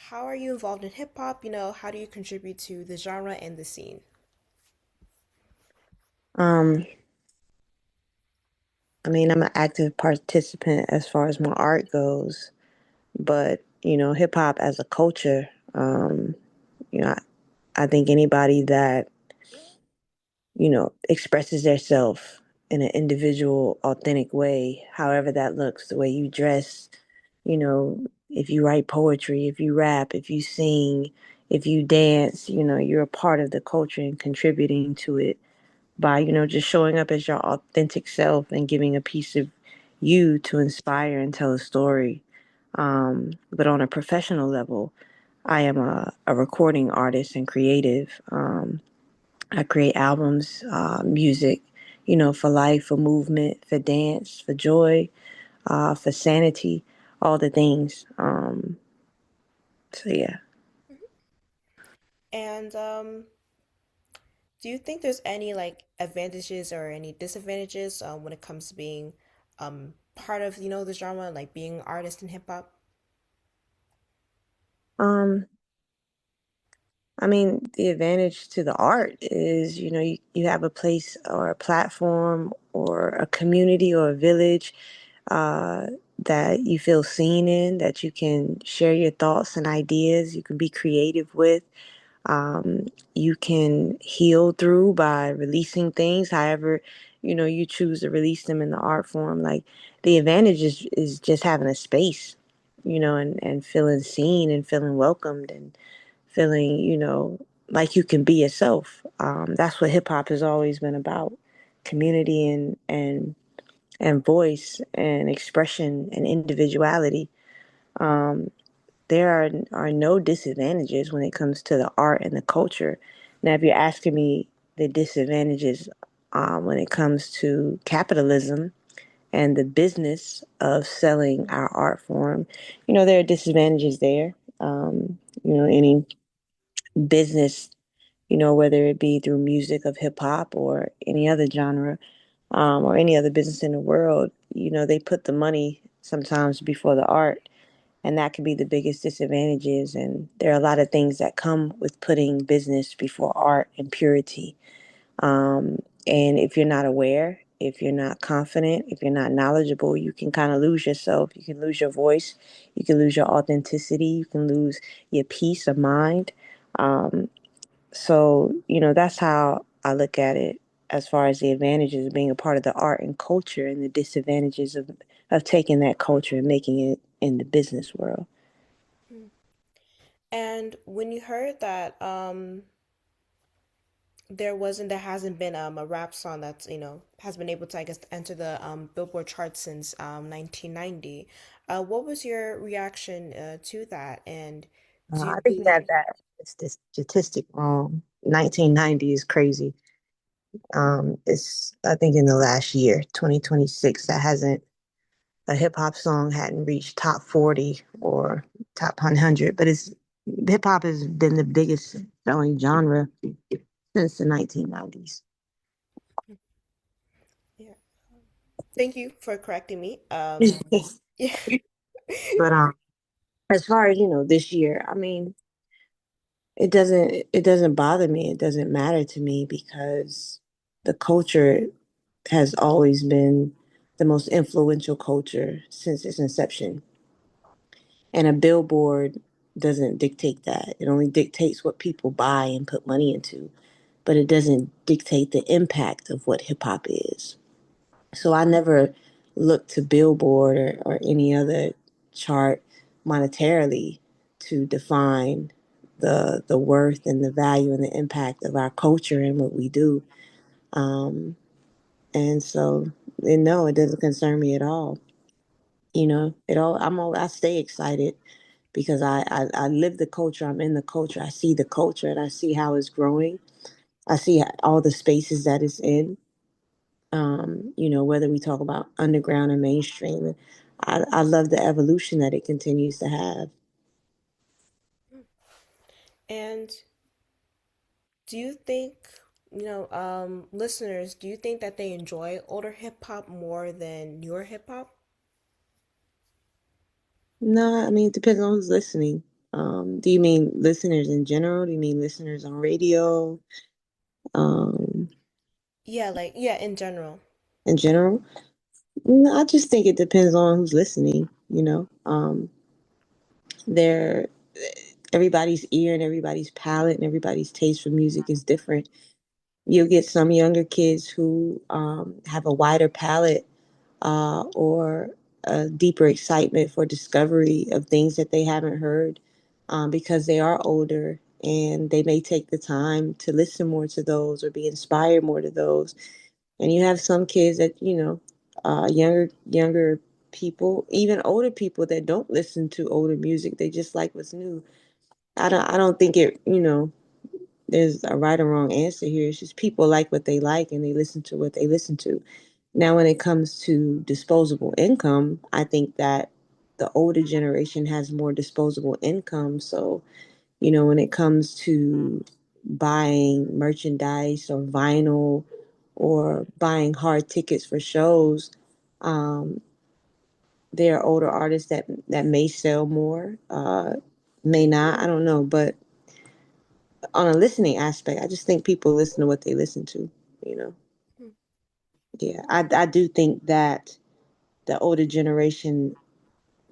how are you involved in hip hop? How do you contribute to the genre and the scene? Um, I mean, I'm an active participant as far as my art goes, but hip hop as a culture, you know, I think anybody that, expresses their self in an individual, authentic way, however that looks, the way you dress, if you write poetry, if you rap, if you sing, if you dance, you're a part of the culture and contributing to it by, just showing up as your authentic self and giving a piece of you to inspire and tell a story. But on a professional level, I am a recording artist and creative. I create albums, music, for life, for movement, for dance, for joy, for sanity, all the things. So yeah. And do you think there's any like advantages or any disadvantages when it comes to being part of the genre, like being an artist in hip hop? Um, I mean, the advantage to the art is, you have a place or a platform or a community or a village uh, that you feel seen in, that you can share your thoughts and ideas, you can be creative with. Um, you can heal through by releasing things, however, you choose to release them in the art form. Like the advantage is just having a space, and feeling seen and feeling welcomed and feeling, like you can be yourself. That's what hip hop has always been about: community and voice and expression and individuality. Um, there are no disadvantages when it comes to the art and the culture. Now, if you're asking me the disadvantages when it comes to capitalism and the business of selling our art form, there are disadvantages there. Any business, whether it be through music of hip hop or any other genre, or any other business in the world, they put the money sometimes before the art, and that can be the biggest disadvantages. And there are a lot of things that come with putting business before art and purity. And if you're not aware, if you're not confident, if you're not knowledgeable, you can kind of lose yourself. You can lose your voice. You can lose your authenticity. You can lose your peace of mind. Um, so, that's how I look at it as far as the advantages of being a part of the art and culture and the disadvantages of taking that culture and making it in the business world. Mm. And when you heard that there hasn't been a rap song that's has been able to, I guess, enter the Billboard chart since 1990. What was your reaction to that? And do you I think you believe? have that this statistic wrong. 1990 is crazy. It's I think in the last year, 2026, that hasn't a hip hop song hadn't reached top 40 or top 100, but it's hip hop has been the biggest selling genre since the 1990s. Yeah. Thank you for correcting me. Yeah. But as far as this year, I mean, it doesn't bother me. It doesn't matter to me because the culture has always been the most influential culture since its inception. And a billboard doesn't dictate that. It only dictates what people buy and put money into, but it doesn't dictate the impact of what hip hop is. So I never look to Billboard or any other chart monetarily to define the worth and the value and the impact of our culture and what we do. Um, and so, and no, it doesn't concern me at all. I stay excited because I live the culture. I'm in the culture. I see the culture and I see how it's growing. I see all the spaces that it's in. Whether we talk about underground and mainstream, I love the evolution that it continues to have. And do you think, listeners, do you think that they enjoy older hip hop more than newer hip hop? No, I mean, it depends on who's listening. Do you mean listeners in general? Do you mean listeners on radio? Um, Yeah, like yeah, in general. in general? No, I just think it depends on who's listening, you know. There everybody's ear and everybody's palate and everybody's taste for music is different. You'll get some younger kids who have a wider palette or a deeper excitement for discovery of things that they haven't heard because they are older and they may take the time to listen more to those or be inspired more to those. And you have some kids that, younger people, even older people that don't listen to older music. They just like what's new. I don't think there's a right or wrong answer here. It's just people like what they like and they listen to what they listen to. Now, when it comes to disposable income, I think that the older generation has more disposable income. So, when it comes to buying merchandise or vinyl or buying hard tickets for shows, um, there are older artists that may sell more, may not. I don't know, but on a listening aspect, I just think people listen to what they listen to. You know, Hmm. yeah, I do think that the older generation,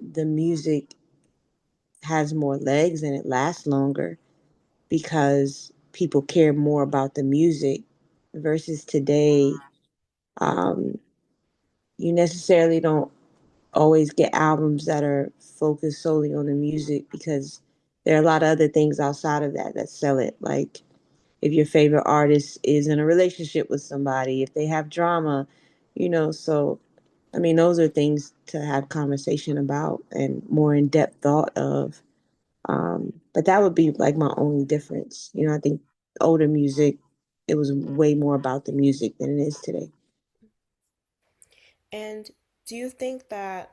the music has more legs and it lasts longer because people care more about the music versus today. Um, you necessarily don't always get albums that are focused solely on the music because there are a lot of other things outside of that sell it. Like if your favorite artist is in a relationship with somebody, if they have drama, so I mean, those are things to have conversation about and more in depth thought of. But that would be like my only difference. I think older music, it was way more about the music than it is today. And do you think that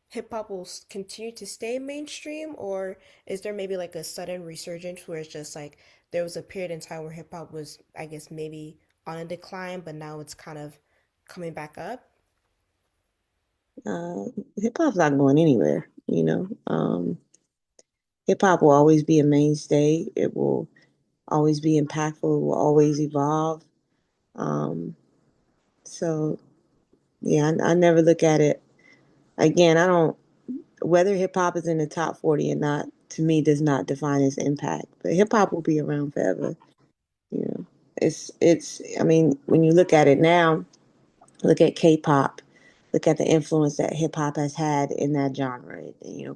hip hop will continue to stay mainstream, or is there maybe like a sudden resurgence where it's just like there was a period in time where hip hop was, I guess, maybe on a decline, but now it's kind of coming back up? Uh, Hip hop's not going anywhere. Hip hop will always be a mainstay. It will always be impactful. It will always evolve. Um, so yeah, I never look at it again. I don't whether hip hop is in the top 40 or not. To me, does not define its impact. But hip hop will be around forever. You know, it's. I mean, when you look at it now, look at K-pop. Look at the influence that hip hop has had in that genre.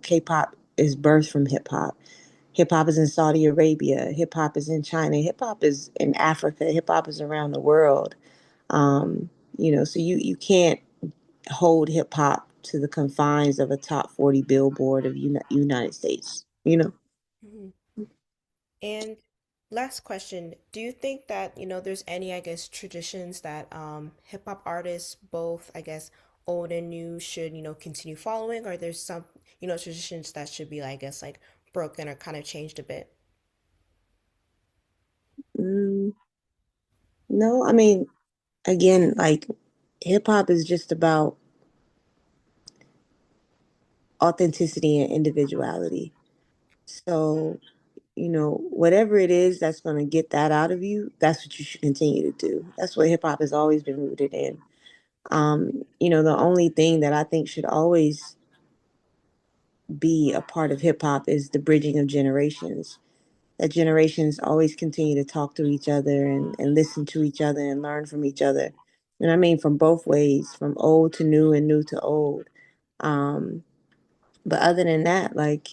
K-pop is birthed from hip hop. Hip hop is in Saudi Arabia. Hip hop is in China. Hip hop is in Africa. Hip hop is around the world. Um, so you can't hold hip hop to the confines of a top 40 billboard of United States. Mhm. And last question, do you think that, there's any, I guess, traditions that hip hop artists, both, I guess, old and new, should, continue following, or there's some, traditions that should be, I guess, like broken or kind of changed a bit? Mm, no, I mean, again, like hip hop is just about authenticity and individuality. So, whatever it is that's going to get that out of you, that's what you should continue to do. That's what hip hop has always been rooted in. The only thing that I think should always be a part of hip hop is the bridging of generations. That generations always continue to talk to each other and listen to each other and learn from each other. And I mean from both ways, from old to new and new to old. Um, but other than that, like,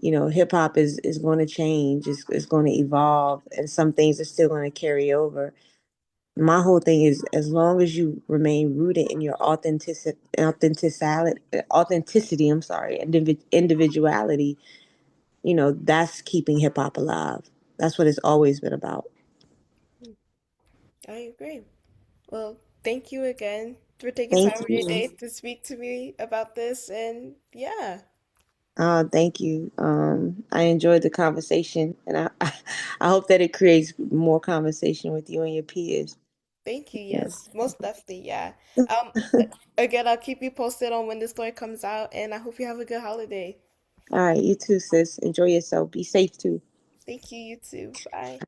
hip hop is going to change, it's going to evolve, and some things are still going to carry over. My whole thing is as long as you remain rooted in your authenticity, I'm sorry, individuality, that's keeping hip hop alive. That's what it's always been about. I agree. Well, thank you again for taking Thank time of your you. day to speak to me about this. And yeah, Thank you. I enjoyed the conversation, and I hope that it creates more conversation with you and your peers. thank you. Yeah. Yes, most definitely. Yeah. Um, again, I'll keep you posted on when the story comes out, and I hope you have a good holiday. All right, you too, sis. Enjoy yourself. Be safe too. Thank you, you too. Bye.